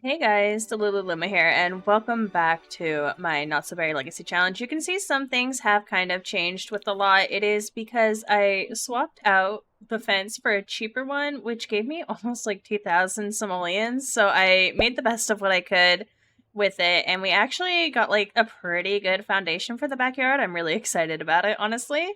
Hey guys, Delululuma here, and welcome back to my Not So Berry Legacy Challenge. You can see some things have kind of changed with the lot. It is because I swapped out the fence for a cheaper one, which gave me almost like 2,000 simoleons, so I made the best of what I could with it, and we actually got like a pretty good foundation for the backyard. I'm really excited about it, honestly.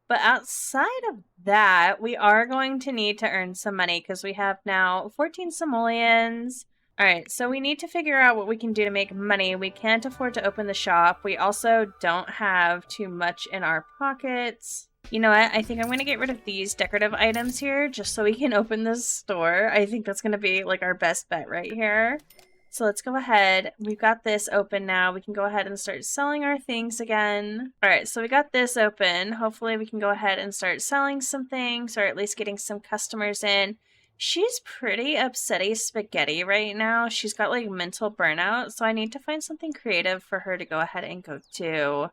But outside of that, we are going to need to earn some money because we have now 14 simoleons. All right, so we need to figure out what we can do to make money. We can't afford to open the shop. We also don't have too much in our pockets. You know what? I think I'm going to get rid of these decorative items here just so we can open this store. I think that's going to be like our best bet right here. So let's go ahead. We've got this open now. We can go ahead and start selling our things again. All right, so we got this open. Hopefully we can go ahead and start selling some things, or at least getting some customers in. She's pretty upsetty spaghetti right now. She's got like mental burnout, so I need to find something creative for her to go ahead and go to.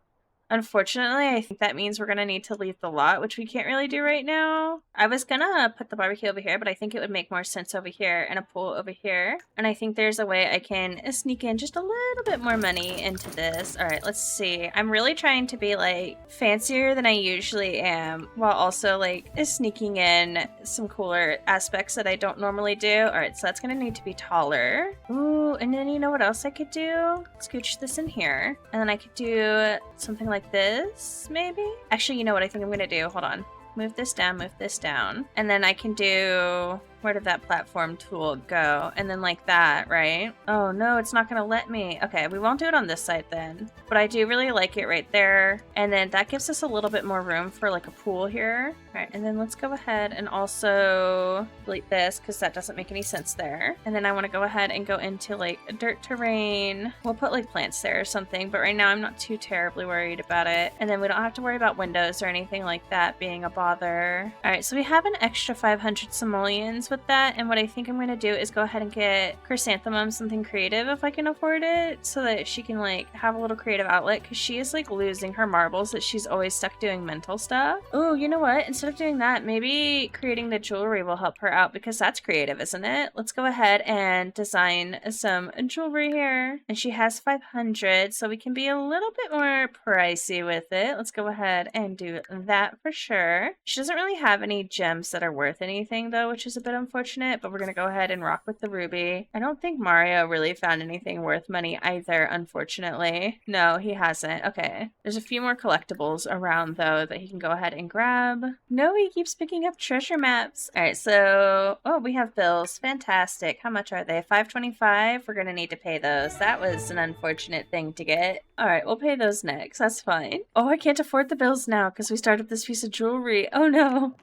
Unfortunately, I think that means we're going to need to leave the lot, which we can't really do right now. I was going to put the barbecue over here, but I think it would make more sense over here and a pool over here. And I think there's a way I can sneak in just a little bit more money into this. All right, let's see. I'm really trying to be like fancier than I usually am, while also like sneaking in some cooler aspects that I don't normally do. All right, so that's going to need to be taller. Ooh, and then you know what else I could do? Scooch this in here. And then I could do something like this, maybe? Actually, you know what I think I'm gonna do? Hold on. Move this down. And then I can do... Where did that platform tool go? And then like that, right? Oh no, it's not gonna let me. Okay, we won't do it on this side then. But I do really like it right there. And then that gives us a little bit more room for like a pool here. All right, and then let's go ahead and also delete this because that doesn't make any sense there. And then I want to go ahead and go into like a dirt terrain. We'll put like plants there or something, but right now I'm not too terribly worried about it. And then we don't have to worry about windows or anything like that being a bother. All right, so we have an extra 500 simoleons with that, and what I think I'm going to do is go ahead and get Chrysanthemum something creative if I can afford it, so that she can like have a little creative outlet, because she is like losing her marbles that she's always stuck doing mental stuff. Oh, you know what? Instead of doing that, maybe creating the jewelry will help her out, because that's creative, isn't it? Let's go ahead and design some jewelry here, and she has 500, so we can be a little bit more pricey with it. Let's go ahead and do that for sure. She doesn't really have any gems that are worth anything though, which is a bit unfortunate, but we're gonna go ahead and rock with the ruby. I don't think Mario really found anything worth money either, unfortunately. No, he hasn't. Okay. There's a few more collectibles around though that he can go ahead and grab. No, he keeps picking up treasure maps. All right, so, oh, we have bills. Fantastic. How much are they? 525? We're gonna need to pay those. That was an unfortunate thing to get. All right, we'll pay those next. That's fine. Oh, I can't afford the bills now because we started this piece of jewelry. Oh no.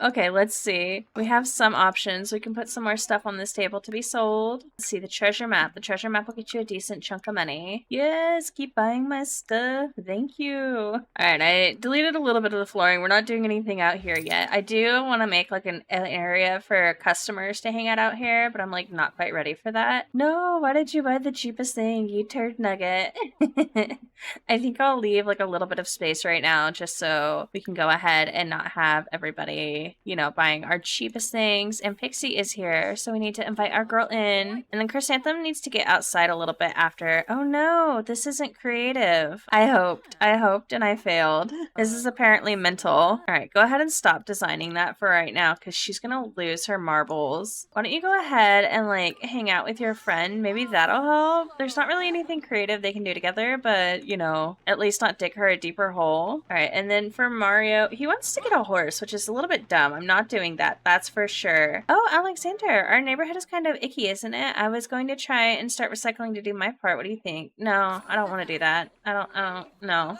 Okay, let's see. We have some options. We can put some more stuff on this table to be sold. Let's see, the treasure map. The treasure map will get you a decent chunk of money. Yes, keep buying my stuff. Thank you. All right, I deleted a little bit of the flooring. We're not doing anything out here yet. I do want to make like an area for customers to hang out here, but I'm like not quite ready for that. No, why did you buy the cheapest thing, you turd nugget? I think I'll leave like a little bit of space right now just so we can go ahead and not have everybody, you know, buying our cheapest things. And Pixie is here, so we need to invite our girl in. And then Chrysanthemum needs to get outside a little bit after. Oh no, this isn't creative. I hoped, and I failed. This is apparently mental. All right, go ahead and stop designing that for right now because she's gonna lose her marbles. Why don't you go ahead and like hang out with your friend? Maybe that'll help. There's not really anything creative they can do together, but you know, at least not dig her a deeper hole. All right, and then for Mario, he wants to get a horse, which is a little bit dumb. I'm not doing that, that's for sure. Oh, Alexander, our neighborhood is kind of icky, isn't it? I was going to try and start recycling to do my part. What do you think? No, I don't want to do that. I don't know.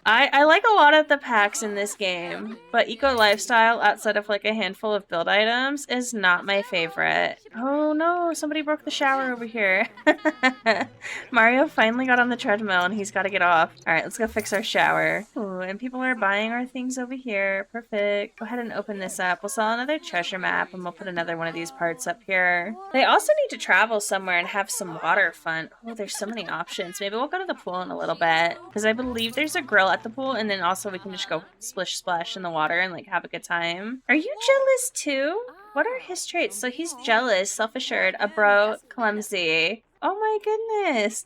I like a lot of the packs in this game, but Eco Lifestyle, outside of like a handful of build items, is not my favorite. Oh no, somebody broke the shower over here. Mario finally got on the treadmill and he's got to get off. All right, let's go fix our shower. Ooh, and people are buying our things over here. Perfect. Go ahead and open this up. We'll sell another treasure map and we'll put another one of these parts up here. They also need to travel somewhere and have some water fun. Oh, there's so many options. Maybe we'll go to the pool in a little bit because I believe there's a grill at the pool, and then also we can just go splish splash in the water and like have a good time. Are you jealous too? What are his traits? So he's jealous, self-assured, a bro, clumsy. Oh my goodness.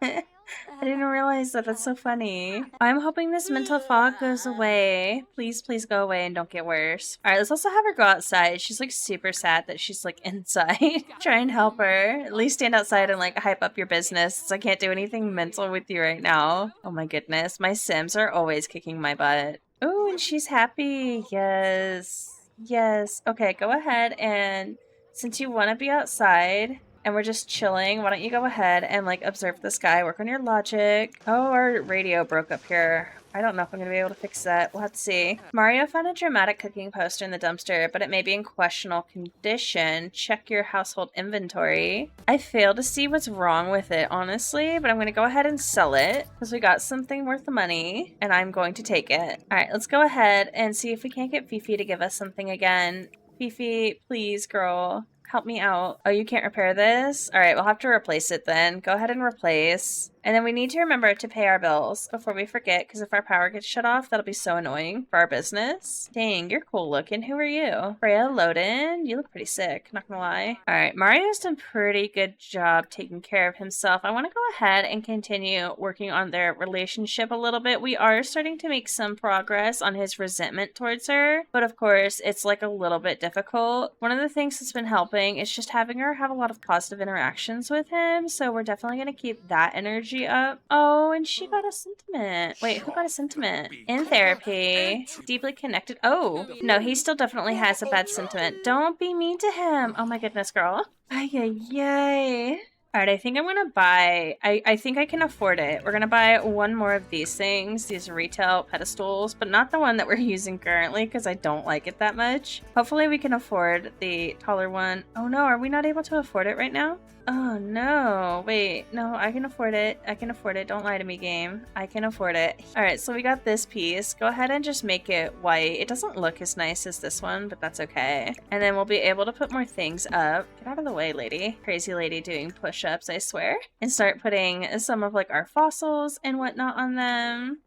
I didn't realize that. That's so funny. I'm hoping this mental fog goes away. Please, please go away and don't get worse. All right, let's also have her go outside. She's like super sad that she's like inside. Try and help her. At least stand outside and like hype up your business. I can't do anything mental with you right now. Oh my goodness. My Sims are always kicking my butt. Oh, and she's happy. Yes. Yes. Okay, go ahead and since you want to be outside and we're just chilling, why don't you go ahead and like observe the sky, work on your logic. Oh, our radio broke up here. I don't know if I'm going to be able to fix that. We'll have to see. Mario found a dramatic cooking poster in the dumpster, but it may be in questionable condition. Check your household inventory. I fail to see what's wrong with it, honestly, but I'm going to go ahead and sell it because we got something worth the money and I'm going to take it. All right, let's go ahead and see if we can't get Fifi to give us something again. Fifi, please, girl. Help me out. Oh, you can't repair this? All right, we'll have to replace it then. Go ahead and replace. And then we need to remember to pay our bills before we forget, because if our power gets shut off, that'll be so annoying for our business. Dang, you're cool looking. Who are you? Freya Loden? You look pretty sick, not gonna lie. All right, Mario's done a pretty good job taking care of himself. I want to go ahead and continue working on their relationship a little bit. We are starting to make some progress on his resentment towards her, but of course, it's like a little bit difficult. One of the things that's been helping is just having her have a lot of positive interactions with him, so we're definitely going to keep that energy up. Oh, and she got a sentiment. Wait, who got a sentiment? In therapy. Deeply connected. Oh, no, he still definitely has a bad sentiment. Don't be mean to him. Oh my goodness, girl. Ay, ay, ay. All right, I think I'm going to buy, I think I can afford it. We're going to buy one more of these things, these retail pedestals, but not the one that we're using currently because I don't like it that much. Hopefully we can afford the taller one. Oh no, are we not able to afford it right now? Oh no, wait, no, I can afford it. I can afford it. Don't lie to me, game. I can afford it. All right, so we got this piece. Go ahead and just make it white. It doesn't look as nice as this one, but that's okay. And then we'll be able to put more things up. Get out of the way, lady. Crazy lady doing push-ups, I swear. And start putting some of like our fossils and whatnot on them.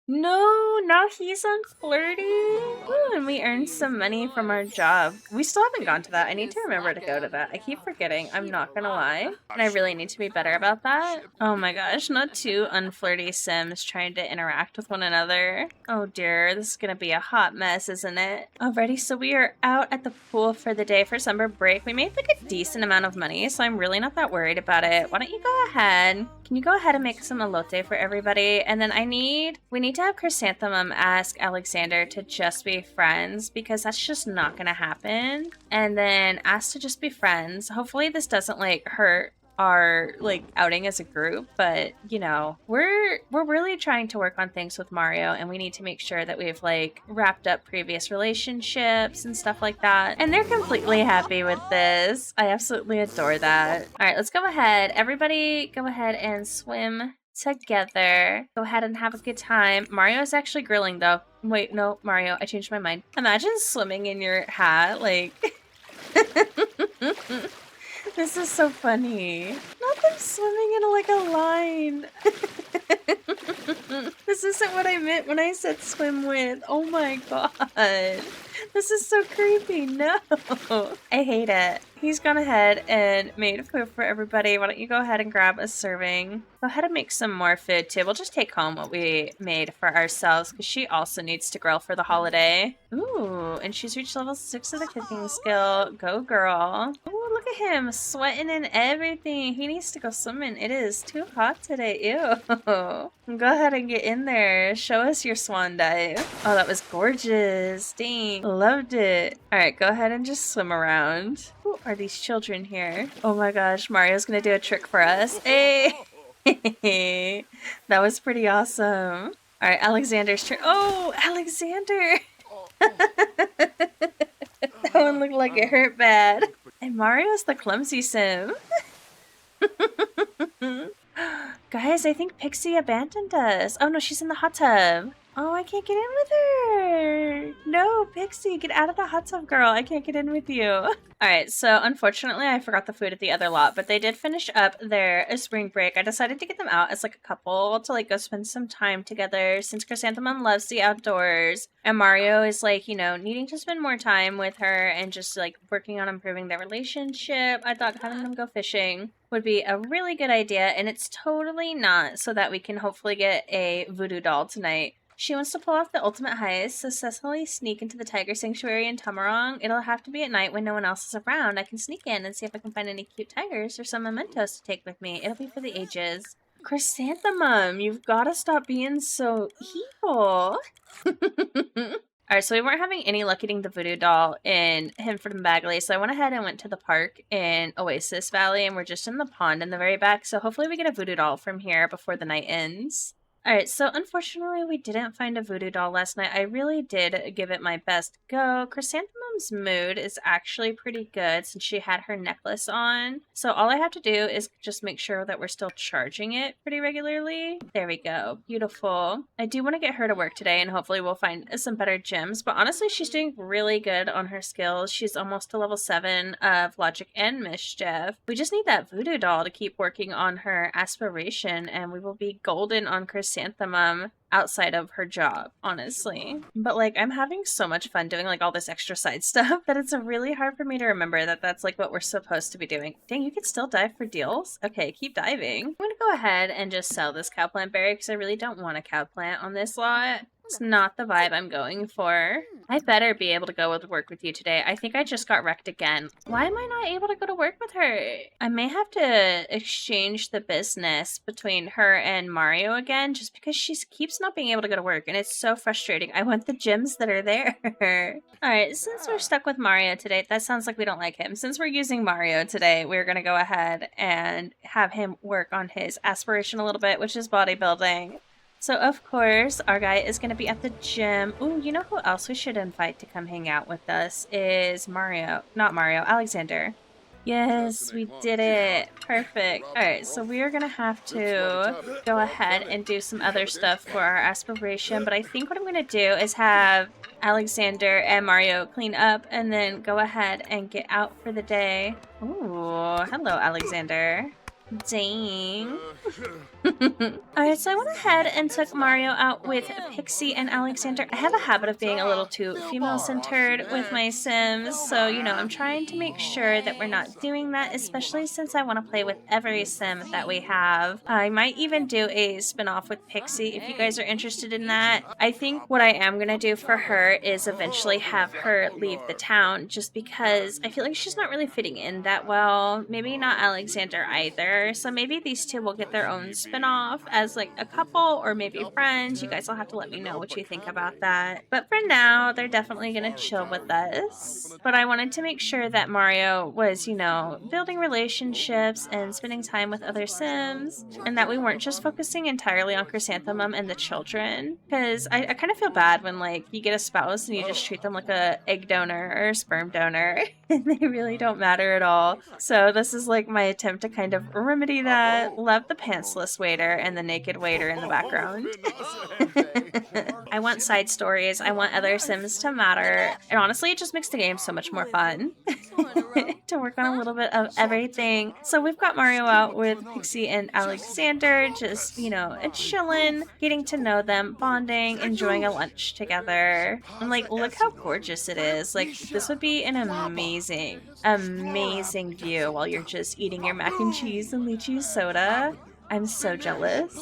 No, now he's on flirty. Ooh, and we earned some money from our job. We still haven't gone to that. I need to remember to go to that. I keep forgetting. I'm not gonna lie. And I really need to be better about that. Oh my gosh, not two unflirty Sims trying to interact with one another. Oh dear, this is gonna be a hot mess, isn't it? Alrighty, so we are out at the pool for the day for summer break. We made like a decent amount of money, so I'm really not that worried about it. Why don't you go ahead? Can you go ahead and make some elote for everybody? And then we need to have Chrysanthemum ask Alexander to just be friends because that's just not gonna happen. And then ask to just be friends. Hopefully this doesn't like hurt our like outing as a group, but you know, we're really trying to work on things with Mario and we need to make sure that we've like wrapped up previous relationships and stuff like that. And they're completely happy with this. I absolutely adore that. All right, let's go ahead. Everybody go ahead and swim together. Go ahead and have a good time. Mario's actually grilling though. Wait, no, Mario, I changed my mind. Imagine swimming in your hat, like this is so funny. Not them swimming in like a line. This isn't what I meant when I said swim with. Oh my god. This is so creepy. No. I hate it. He's gone ahead and made food for everybody. Why don't you go ahead and grab a serving? Go ahead and make some more food too. We'll just take home what we made for ourselves because she also needs to grill for the holiday. Ooh, and she's reached level 6 of the cooking skill. Go girl. Ooh, look at him sweating and everything. He needs to go swimming. It is too hot today. Ew. Go ahead and get in there. Show us your swan dive. Oh, that was gorgeous. Dang. Loved it. All right, go ahead and just swim around. Who are these children here? Oh my gosh, Mario's gonna do a trick for us. Hey! That was pretty awesome. All right, Alexander's turn. Oh, Alexander! That one looked like it hurt bad. And Mario's the clumsy sim. Guys, I think Pixie abandoned us. Oh no, she's in the hot tub. Oh, I can't get in with her. No, Pixie, get out of the hot tub, girl. I can't get in with you. All right, so unfortunately, I forgot the food at the other lot, but they did finish up their spring break. I decided to get them out as like a couple to like go spend some time together since Chrysanthemum loves the outdoors and Mario is like, you know, needing to spend more time with her and just like working on improving their relationship. I thought having them go fishing would be a really good idea, and it's totally not, so that we can hopefully get a voodoo doll tonight. She wants to pull off the ultimate heist, successfully sneak into the tiger sanctuary in Tamarong. It'll have to be at night when no one else is around. I can sneak in and see if I can find any cute tigers or some mementos to take with me. It'll be for the ages. Chrysanthemum, you've got to stop being so evil. Alright, so we weren't having any luck getting the voodoo doll in Hinford and Bagley, so I went ahead and went to the park in Oasis Valley, and we're just in the pond in the very back, so hopefully we get a voodoo doll from here before the night ends. Alright, so unfortunately we didn't find a voodoo doll last night. I really did give it my best go. Chrysanthemum's mood is actually pretty good since she had her necklace on. So all I have to do is just make sure that we're still charging it pretty regularly. There we go. Beautiful. I do want to get her to work today and hopefully we'll find some better gems. But honestly, she's doing really good on her skills. She's almost to level 7 of Logic and Mischief. We just need that voodoo doll to keep working on her aspiration and we will be golden on Chrysanthemum outside of her job, honestly. But like, I'm having so much fun doing like all this extra side stuff that it's really hard for me to remember that that's like what we're supposed to be doing. Dang, you can still dive for deals? Okay, keep diving. I'm gonna go ahead and just sell this cowplant berry because I really don't want a cowplant on this lot. It's not the vibe I'm going for. I better be able to go to work with you today. I think I just got wrecked again. Why am I not able to go to work with her? I may have to exchange the business between her and Mario again just because she keeps not being able to go to work and it's so frustrating. I want the gems that are there. Alright, since we're stuck with Mario today, that sounds like we don't like him. Since we're using Mario today, we're going to go ahead and have him work on his aspiration a little bit, which is bodybuilding. So, of course, our guy is going to be at the gym. Ooh, you know who else we should invite to come hang out with us is Mario. Not Mario, Alexander. Yes, we did it. Perfect. Alright, so we are going to have to go ahead and do some other stuff for our aspiration. But I think what I'm going to do is have Alexander and Mario clean up and then go ahead and get out for the day. Ooh, hello, Alexander. Dang. Alright, so I went ahead and took Mario out with Pixie and Alexander. I have a habit of being a little too female-centered with my Sims, so, you know, I'm trying to make sure that we're not doing that, especially since I want to play with every Sim that we have. I might even do a spin-off with Pixie if you guys are interested in that. I think what I am going to do for her is eventually have her leave the town, just because I feel like she's not really fitting in that well. Maybe not Alexander either. So maybe these two will get their own spin-off as like a couple or maybe friends. You guys will have to let me know what you think about that. But for now, they're definitely gonna chill with us. But I wanted to make sure that Mario was, you know, building relationships and spending time with other Sims, and that we weren't just focusing entirely on Chrysanthemum and the children. Because I kind of feel bad when like you get a spouse and you just treat them like a egg donor or a sperm donor and they really don't matter at all. So this is like my attempt to kind of remedy that. Love the pantsless waiter and the naked waiter in the background. I want side stories. I want other Sims to matter. And honestly, it just makes the game so much more fun to work on a little bit of everything. So we've got Mario out with Pixie and Alexander, just, you know, chilling, getting to know them, bonding, enjoying a lunch together. And like, look how gorgeous it is. Like, this would be an amazing, amazing view while you're just eating your mac and cheese and lychee soda. I'm so jealous.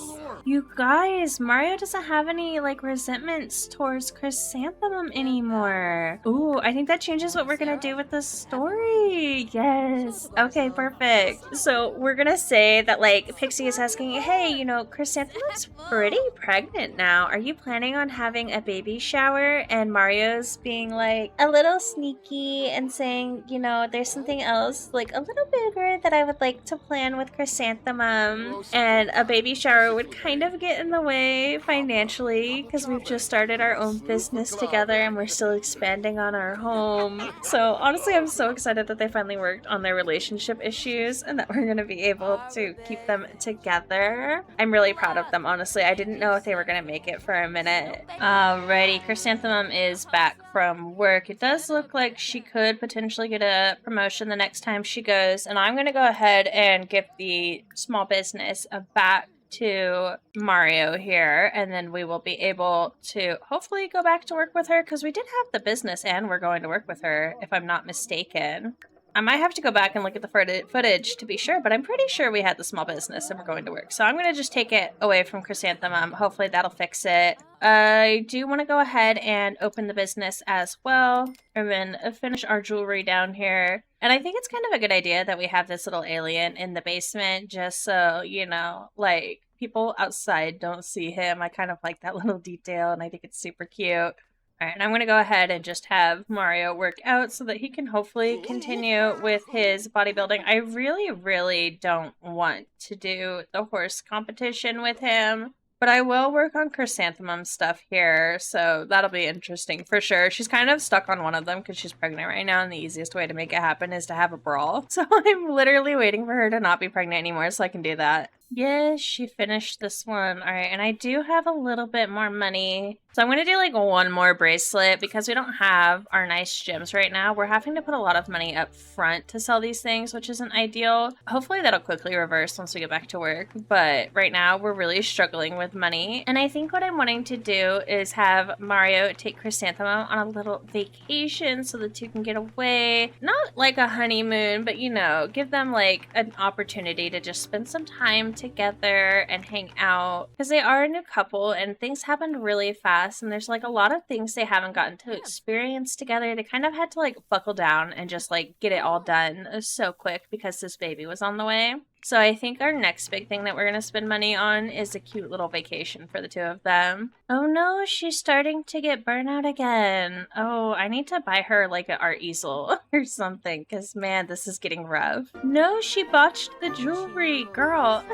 You guys, Mario doesn't have any, like, resentments towards Chrysanthemum anymore. Ooh, I think that changes what we're gonna do with the story. Yes. Okay, perfect. So we're gonna say that, like, Pixie is asking, hey, you know, Chrysanthemum's pretty pregnant now. Are you planning on having a baby shower? And Mario's being, like, a little sneaky and saying, you know, there's something else, like, a little bigger that I would like to plan with Chrysanthemum. and a baby shower would kind of get in the way financially because we've just started our own business together and we're still expanding on our home. So honestly, I'm so excited that they finally worked on their relationship issues and that we're going to be able to keep them together. I'm really proud of them, honestly. I didn't know if they were going to make it for a minute. Alrighty, Chrysanthemum is back from work. It does look like she could potentially get a promotion the next time she goes, and I'm going to go ahead and give the small business back to Mario here, and then we will be able to hopefully go back to work with her because we did have the business and we're going to work with her, if I'm not mistaken. I might have to go back and look at the footage to be sure, but I'm pretty sure we had the small business and we're going to work. So I'm going to just take it away from Chrysanthemum. Hopefully that'll fix it. I do want to go ahead and open the business as well and then finish our jewelry down here. And I think it's kind of a good idea that we have this little alien in the basement just so, you know, like people outside don't see him. I kind of like that little detail and I think it's super cute. Alright, and I'm going to go ahead and just have Mario work out so that he can hopefully continue with his bodybuilding. I really don't want to do the horse competition with him, but I will work on Chrysanthemum stuff here, so that'll be interesting for sure. She's kind of stuck on one of them because she's pregnant right now, and the easiest way to make it happen is to have a brawl. So I'm literally waiting for her to not be pregnant anymore so I can do that. Yes, she finished this one. Alright, and I do have a little bit more money. So I'm going to do like one more bracelet because we don't have our nice gems right now. We're having to put a lot of money up front to sell these things, which isn't ideal. Hopefully that'll quickly reverse once we get back to work. But right now we're really struggling with money. And I think what I'm wanting to do is have Mario take Chrysanthemum on a little vacation so the two can get away. Not like a honeymoon, but you know, give them like an opportunity to just spend some time together and hang out because they are a new couple and things happened really fast and there's like a lot of things they haven't gotten to experience together. They kind of had to like buckle down and just like get it all done so quick because this baby was on the way. So I think our next big thing that we're going to spend money on is a cute little vacation for the two of them. Oh no, she's starting to get burnout again. Oh, I need to buy her like an art easel or something because man, this is getting rough. No, she botched the jewelry, girl.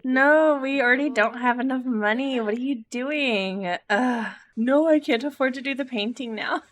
No, we already don't have enough money. What are you doing? No, I can't afford to do the painting now.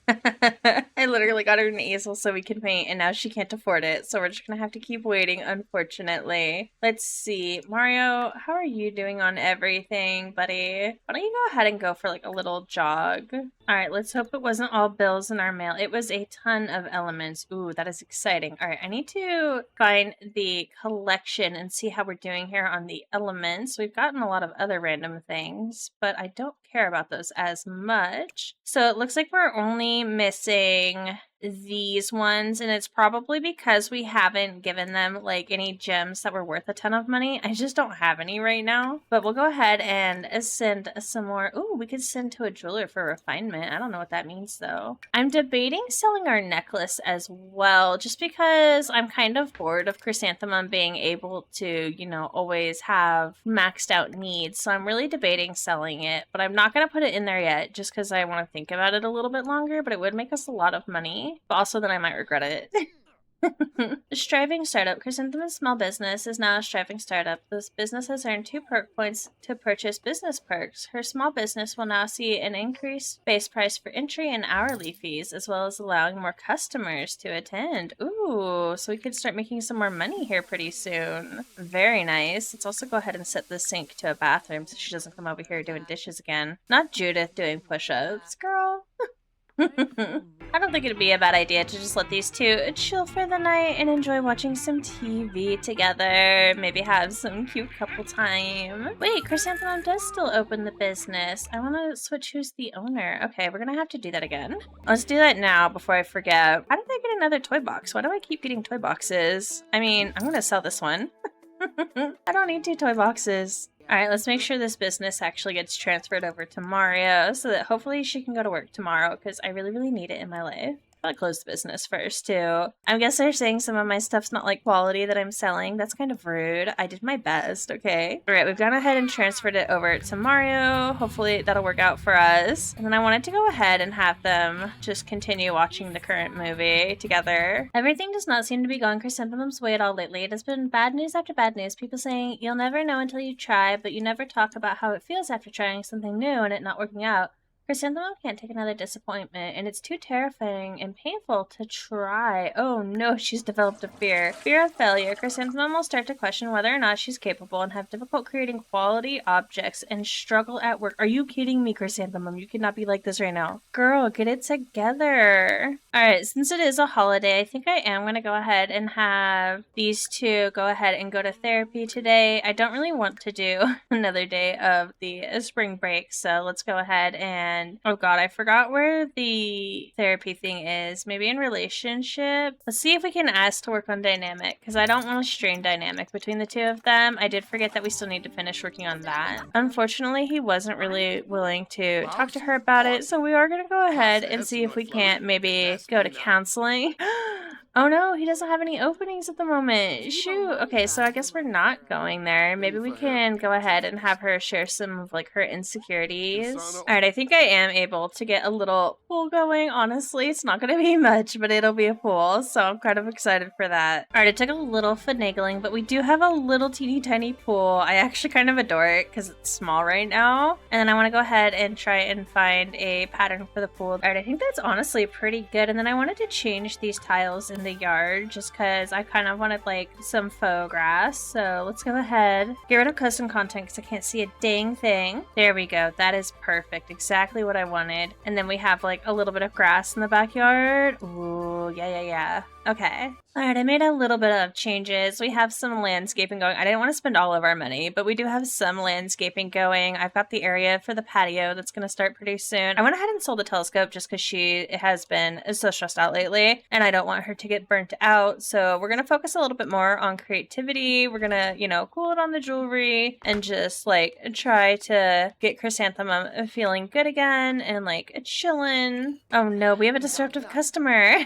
I literally got her an easel so we could paint, and now she can't afford it, so we're just gonna have to keep waiting, unfortunately. Let's see. Mario, how are you doing on everything, buddy? Why don't you go ahead and go for like a little jog? Alright, let's hope it wasn't all bills in our mail. It was a ton of elements. Ooh, that is exciting. Alright, I need to find the collection and see how we're doing here on the elements. We've gotten a lot of other random things, but I don't care about those as much. So it looks like we're only missing these ones, and it's probably because we haven't given them like any gems that were worth a ton of money. I just don't have any right now, but we'll go ahead and send some more. Ooh, we could send to a jeweler for refinement. I don't know what that means though. I'm debating selling our necklace as well, just because I'm kind of bored of Chrysanthemum being able to, you know, always have maxed out needs. So I'm really debating selling it, but I'm not going to put it in there yet just because I want to think about it a little bit longer, but it would make us a lot of money. But also then I might regret it. Striving startup. Chrysanthemum's small business is now a striving startup. This business has earned 2 perk points to purchase business perks. Her small business will now see an increased base price for entry and hourly fees, as well as allowing more customers to attend. Ooh, so we could start making some more money here pretty soon. Very nice. Let's also go ahead and set the sink to a bathroom so she doesn't come over here doing dishes again. Not Judith doing push-ups, girl. I don't think it'd be a bad idea to just let these two chill for the night and enjoy watching some TV together. Maybe have some cute couple time. Wait, Chrysanthemum does still open the business. I want to switch who's the owner. Okay, we're gonna have to do that again. Let's do that now before I forget. How did I get another toy box? Why do I keep getting toy boxes? I mean, I'm gonna sell this one. I don't need 2 toy boxes. Alright, let's make sure this business actually gets transferred over to Mario so that hopefully she can go to work tomorrow because I really need it in my life. probably close the business first too. I guess they're saying some of my stuff's not like quality that I'm selling. That's kind of rude. I did my best, okay? All right, we've gone ahead and transferred it over to Mario. Hopefully that'll work out for us. And then I wanted to go ahead and have them just continue watching the current movie together. Everything does not seem to be going Chrysanthemum's way at all lately. It has been bad news after bad news. People saying, you'll never know until you try, but you never talk about how it feels after trying something new and it not working out. Chrysanthemum can't take another disappointment, and it's too terrifying and painful to try. Oh no, she's developed a fear. Fear of failure. Chrysanthemum will start to question whether or not she's capable and have difficulty creating quality objects and struggle at work. Are you kidding me, Chrysanthemum? You cannot be like this right now. Girl, get it together. Alright, since it is a holiday, I think I am going to go ahead and have these two go ahead and go to therapy today. I don't really want to do another day of the spring break, so let's go ahead and oh god, I forgot where the therapy thing is. Maybe in relationship. Let's see if we can ask to work on dynamic, because I don't want to strain dynamic between the two of them. I did forget that we still need to finish working on that. Unfortunately, he wasn't really willing to talk to her about it, so we are going to go ahead and see if we can't maybe go to counseling. Oh no, he doesn't have any openings at the moment. Shoot. Okay, so I guess we're not going there. Maybe we can go ahead and have her share some of like her insecurities. Alright, I think I am able to get a little pool going. Honestly, it's not going to be much, but it'll be a pool. So I'm kind of excited for that. Alright, it took a little finagling, but we do have a little teeny tiny pool. I actually kind of adore it because it's small right now. And then I want to go ahead and try and find a pattern for the pool. Alright, I think that's honestly pretty good. And then I wanted to change these tiles in the yard just because I kind of wanted like some faux grass. So let's go ahead, get rid of custom content because I can't see a dang thing. There we go. That is perfect. Exactly what I wanted. And then we have like a little bit of grass in the backyard. Ooh, yeah. Okay. Alright, I made a little bit of changes. We have some landscaping going. I didn't want to spend all of our money, but we do have some landscaping going. I've got the area for the patio that's going to start pretty soon. I went ahead and sold the telescope just because she has been so stressed out lately, and I don't want her to get burnt out. So we're going to focus a little bit more on creativity. We're going to, you know, cool it on the jewelry and just like try to get Chrysanthemum feeling good again and like chilling. Oh no, we have a disruptive customer.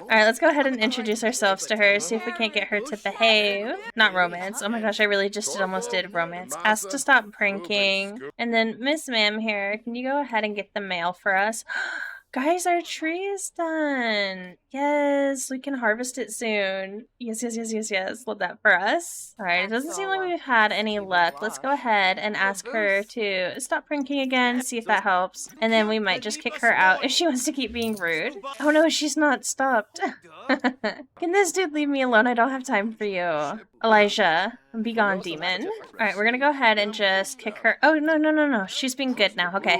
Alright, let's go ahead and introduce ourselves to her, see if we can't get her to behave. Not romance. Oh my gosh, I really just almost did romance. Ask to stop pranking. And then, Miss Ma'am here, can you go ahead and get the mail for us? Guys, our tree is done. Yes, we can harvest it soon. Yes. Love that for us. All right, it doesn't seem like we've had any luck. Let's go ahead and ask her to stop pranking again, see if that helps. And then we might just kick her out if she wants to keep being rude. Oh no, she's not stopped. Can this dude leave me alone? I don't have time for you. Elijah, be gone, demon. Alright, we're gonna go ahead and just kick her. Oh, no. She's being good now. Okay.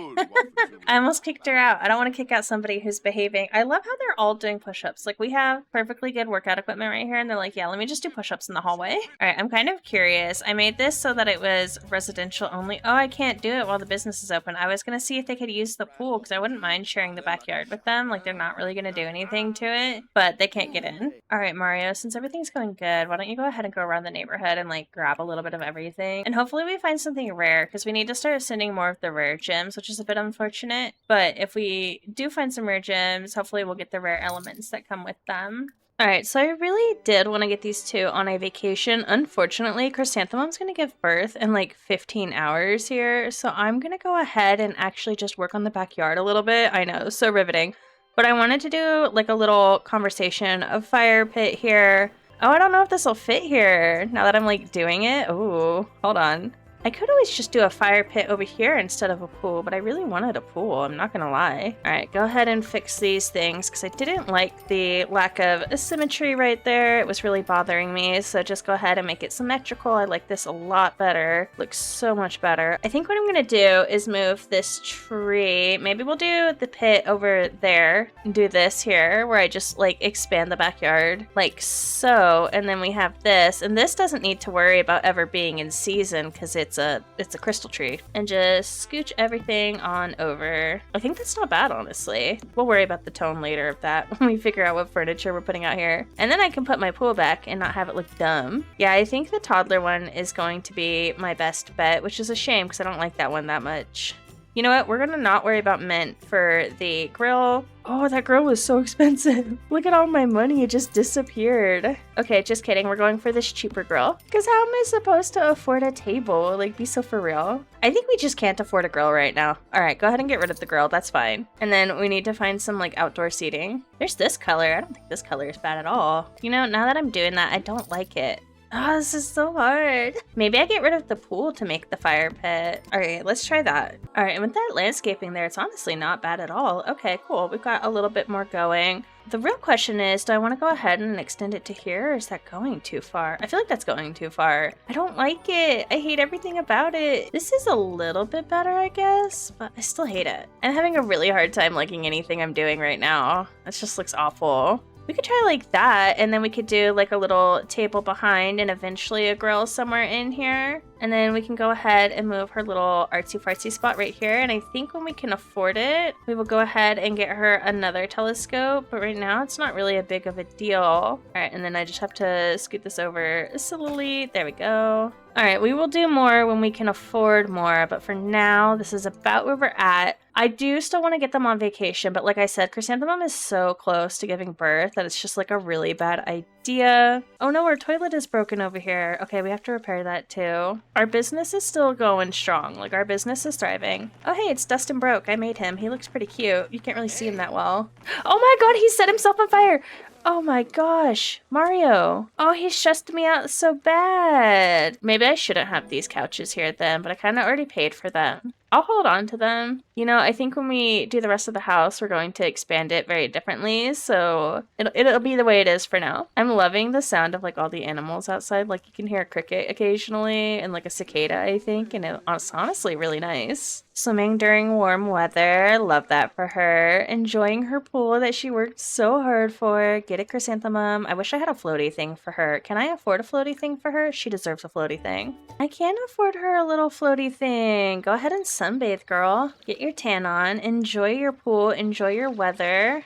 I almost kicked her out. I don't want to kick out somebody who's behaving. I love how they're all doing push-ups. Like, we have perfectly good workout equipment right here, and they're like, yeah, let me just do push-ups in the hallway. Alright, I'm kind of curious. I made this so that it was residential only. Oh, I can't do it while the business is open. I was gonna see if they could use the pool, because I wouldn't mind sharing the backyard with them. Like, they're not really gonna do anything to it, but they can't get in. Alright, Mario, since everything's going good, why don't you go ahead and go around the neighborhood and like grab a little bit of everything, and hopefully we find something rare, because we need to start sending more of the rare gems, which is a bit unfortunate, but if we do find some rare gems, hopefully we'll get the rare elements that come with them. Alright, so I really did want to get these two on a vacation. Unfortunately, Chrysanthemum's going to give birth in like 15 hours here, so I'm going to go ahead and actually just work on the backyard a little bit. I know, so riveting. But I wanted to do like a little conversation of fire pit here. Oh, I don't know if this will fit here now that I'm like doing it. Oh, hold on. I could always just do a fire pit over here instead of a pool, but I really wanted a pool, I'm not gonna lie. Alright, go ahead and fix these things, because I didn't like the lack of symmetry right there. It was really bothering me, so just go ahead and make it symmetrical. I like this a lot better. Looks so much better. I think what I'm gonna do is move this tree. Maybe we'll do the pit over there and do this here, where I just like expand the backyard like so, and then we have this, and this doesn't need to worry about ever being in season, because it's a crystal tree. And just scooch everything on over. I think that's not bad, honestly. We'll worry about the tone later of that when we figure out what furniture we're putting out here. And then I can put my pool back and not have it look dumb. Yeah, I think the toddler one is going to be my best bet, which is a shame because I don't like that one that much. You know what? We're gonna not worry about mint for the grill. Oh, that grill was so expensive. Look at all my money. It just disappeared. Okay, just kidding. We're going for this cheaper grill. Because how am I supposed to afford a table? Like, be so for real. I think we just can't afford a grill right now. All right, go ahead and get rid of the grill. That's fine. And then we need to find some like outdoor seating. There's this color. I don't think this color is bad at all. You know, now that I'm doing that, I don't like it. Oh, this is so hard. Maybe I get rid of the pool to make the fire pit. All right, let's try that. All right, and with that landscaping there, it's honestly not bad at all. Okay, cool. We've got a little bit more going. The real question is, do I want to go ahead and extend it to here, or is that going too far? I feel like that's going too far. I don't like it. I hate everything about it. This is a little bit better, I guess, but I still hate it. I'm having a really hard time liking anything I'm doing right now. This just looks awful. We could try like that, and then we could do like a little table behind and eventually a grill somewhere in here. And then we can go ahead and move her little artsy-fartsy spot right here. And I think when we can afford it, we will go ahead and get her another telescope. But right now, it's not really a big of a deal. All right, and then I just have to scoot this over slowly. There we go. All right, we will do more when we can afford more. But for now, this is about where we're at. I do still want to get them on vacation. But like I said, Chrysanthemum is so close to giving birth that it's just like a really bad idea. Oh no, our toilet is broken over here. Okay, we have to repair that too. Our business is still going strong. Like, our business is thriving. Oh, hey, it's Dustin Broke. I made him. He looks pretty cute. You can't really see him that well. Oh my god, he set himself on fire! Oh my gosh, Mario. Oh, he stressed me out so bad. Maybe I shouldn't have these couches here then, but I kind of already paid for them. I'll hold on to them. You know, I think when we do the rest of the house, we're going to expand it very differently, so it'll be the way it is for now. I'm loving the sound of like all the animals outside. Like, you can hear a cricket occasionally and like a cicada, I think, and it's honestly really nice. Swimming during warm weather. Love that for her. Enjoying her pool that she worked so hard for. Get a Chrysanthemum. I wish I had a floaty thing for her. Can I afford a floaty thing for her? She deserves a floaty thing. I can afford her a little floaty thing. Go ahead and sunbathe, girl. Get your tan on. Enjoy your pool. Enjoy your weather.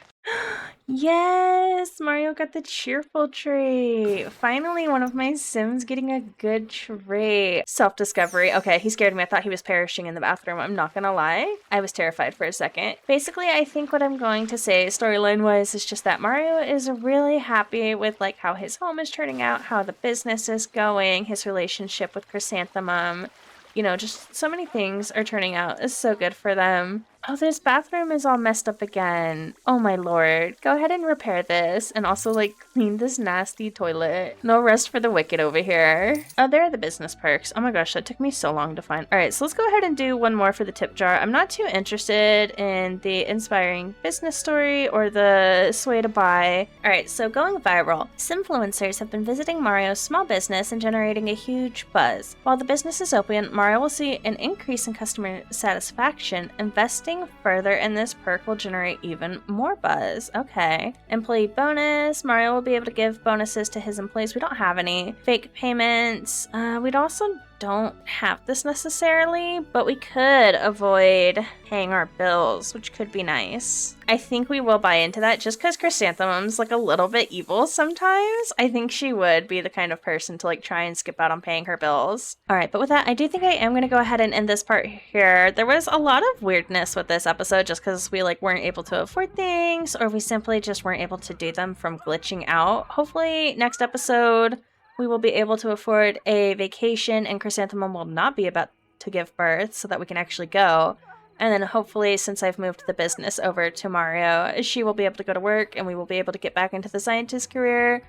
Yes, Mario got the cheerful trait. Finally, one of my Sims getting a good trait. Self-discovery. Okay, he scared me. I thought he was perishing in the bathroom. I'm not gonna lie. I was terrified for a second. Basically, I think what I'm going to say storyline-wise is just that Mario is really happy with like how his home is turning out, how the business is going, his relationship with Chrysanthemum. You know, just so many things are turning out. It's so good for them. Oh, this bathroom is all messed up again. Oh my lord. Go ahead and repair this and also like clean this nasty toilet. No rest for the wicked over here. Oh, there are the business perks. Oh my gosh, that took me so long to find. All right, so let's go ahead and do one more for the tip jar. I'm not too interested in the inspiring business story or the sway to buy. All right, so going viral. Simfluencers have been visiting Mario's small business and generating a huge buzz. While the business is open, Mario will see an increase in customer satisfaction. Investing further in this perk will generate even more buzz. Okay. Employee bonus. Mario will be able to give bonuses to his employees. We don't have any. Fake payments. We'd also don't have this necessarily, but we could avoid paying our bills, which could be nice. I think we will buy into that just because Chrysanthemum's like a little bit evil sometimes. I think she would be the kind of person to like try and skip out on paying her bills. All right, but with that, I do think I am going to go ahead and end this part here. There was a lot of weirdness with this episode just because we like weren't able to afford things, or we simply just weren't able to do them from glitching out. Hopefully next episode we will be able to afford a vacation and Chrysanthemum will not be about to give birth so that we can actually go. And then hopefully, since I've moved the business over to Mario, she will be able to go to work and we will be able to get back into the scientist career.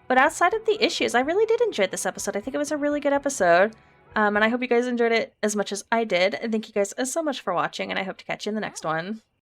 But outside of the issues, I really did enjoy this episode. I think it was a really good episode. And I hope you guys enjoyed it as much as I did. And thank you guys so much for watching, and I hope to catch you in the next one.